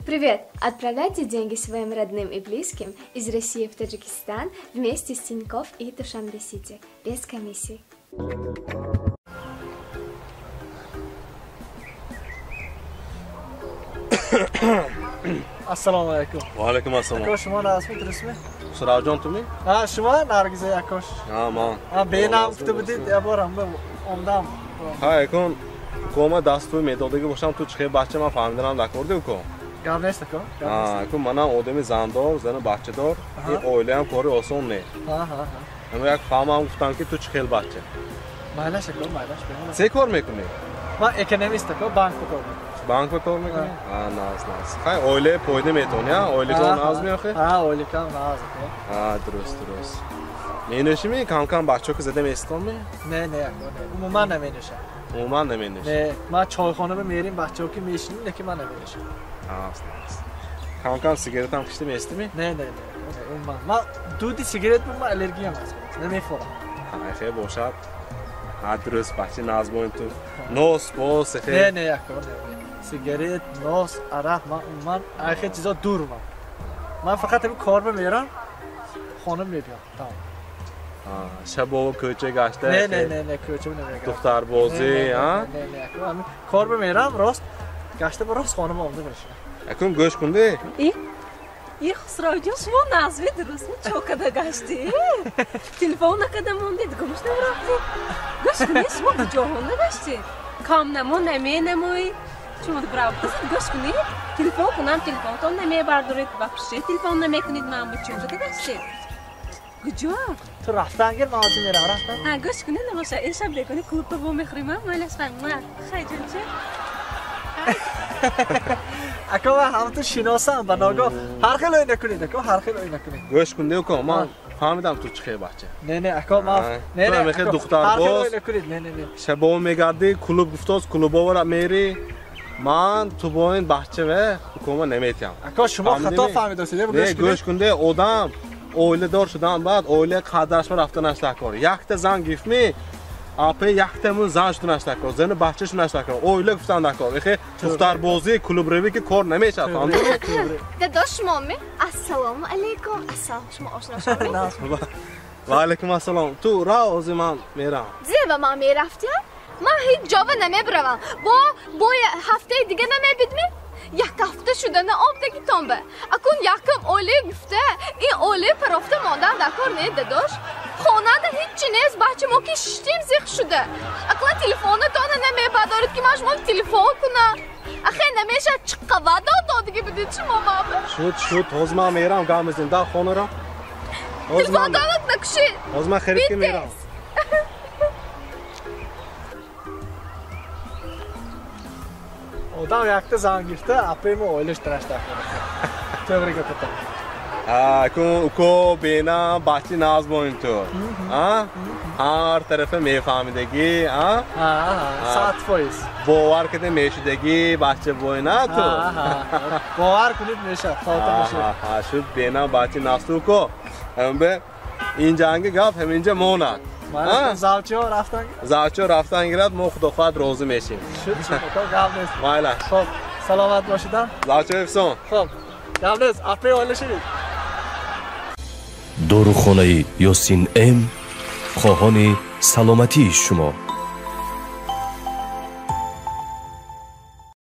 Привет! Отправляйте деньги своим родным и близким из России в Таджикистан вместе с Тинькофф и Душанбе-Сити, без комиссий. Assalomu alaykum. Va alaykum assalom. Akosh, shuma nasmi turistmi? Surajon tumi? Ha, shuma Nargiza Akosh. Ha, man. Ha, benam kutubidid, yaboram, omdam. Ha, ekon koma dastu medodagi bosham tu chiqib bachcha man fahmidaram dakordi uko. Gap nest ako? Ha, ekon mana odami zandor, zana bachchador, oila ham kori oson ne. Ha. Ama yak fahmam guftam ki tu chiqib bachcha. Maylash ako, maylash. Se kor mekuni? Man ekonomist ako, bank bakor. Bank va kor mekuni? Ha, nas. Hay oila poyda metoni ha, oilajon nazmi axi? Ha, oilikam naz ako. Ha, durust. Menishimi kam bachcho ki zada mestonmi? Ne ako. Umuman nemenisham. Umuman nemenish. Ne, ma choyxonada merim bachcho ki meshinim, lekin man nemenisham. Ha, kam sigaretam kishdi mesdimi? Ne. Umuman. Ma dudi sigaret ma allergiyam az. Nemiforam. Ha, xey boshad. Ha, durust bachcha naz boyin tu. Nos, bos, xey. Ne ako. Sigaret, nos, arak, man ayxi chizo durman. Man faqat bir korba meram. Xonim medyam. Tamam. Ha, shabo ko'cha gashta. Ne, ko'cha nemiram. Duftar bozi, ha? Ne ako. Korba meram, rost. Gashta rost xonim oldi bo'lishim. Akun go'sht kunde? И Хусравjon, shuma nazvi durustmi? Chokada gashti. Telefonna qadamon dedi, gumush namraqti. Go'shtni shuma jo'honda gashti. Kamnamo nemoy. Shuma bravqız go'shtni. Telefon kunam telefondan neme bardorit вообще. Telefon neme kunid men bu chokada gashti. Gujo. Tu raftan gel mazim meram, raftan. Ha, go'shtni nima o'sha eshab bekoni klubda bu mehrima, maylashman. Xayjonchi. Ako va hamtu shinosam banogo har xil o'yna kunid ako, har xil o'yna kunid. Go'sht kunde uko, man fahmidam tu chiqib bachcha. Ne ako ma. Ne. Mexer duxtar Har xil boz. o'yna kunid. Ne. Shabo megardi klub guftos, klubova meri. Man tu boyin bachcha va ukoma nemetyam. Ako shuma xato fahmidasiz, bu Ne go'sht kunde odam oilador shudan ba'd oila qadarshma raftan ashlakor. Yakta zan gifmi Apı yaktamın zanjtun ashlakor. Zani bachcha shun ashlakor. Oila guftan dakor. Exe duxtar bozi klub revi ki kor nemeshad. Fahmdimi? Dadosh momi, assalomu alaykum. Assalom, shuma oshnashami? Va alaykum assalom. Tu ra o'zi man meram. Zeba man meraftim. Man hiç java nemebiravam. Bu haftaya diga nemebidmi? یک هفته شده نه آب دکی تنبه اکن یکم اولی گفته این اولی پرافته ماندن دکار نه داداش خانه ده هیچی نیست بچه ما که شتیم زیخ شده اکن تلفونه تانه نمیبدارید که من شما تلفون کنم اخی نمیشه چقوه دادگی بدید شما بابه شد هزما میرم گامزین دا خانه را تلفون دادت نکشید هزما خرید که میرم Odam yakta zan gifte, apayımı oylaştıraş takıyor. Tebrik ederim. Ha, uko bena bahçe naz boyun tu. Ha? Her tarafı meyfamidegi, ha? Saat foyuz. Boğar kede meşidegi bahçe boyuna tu. Boğar kunit meşa, tavta meşa. Ha, şu bena bahçe naz tu ko. Hem be incangi gap hem ince monat. Zavço raftan. Zavço raftan girat mo xudoxwad rozi meshim. Şu gavnes. Mayla. Xo'p, salomat boshidan. Zavço efson. Xo'p. Gavnes, apay o'ylashing. Dorukxonai Yosin M. Khohoni salomati shuma.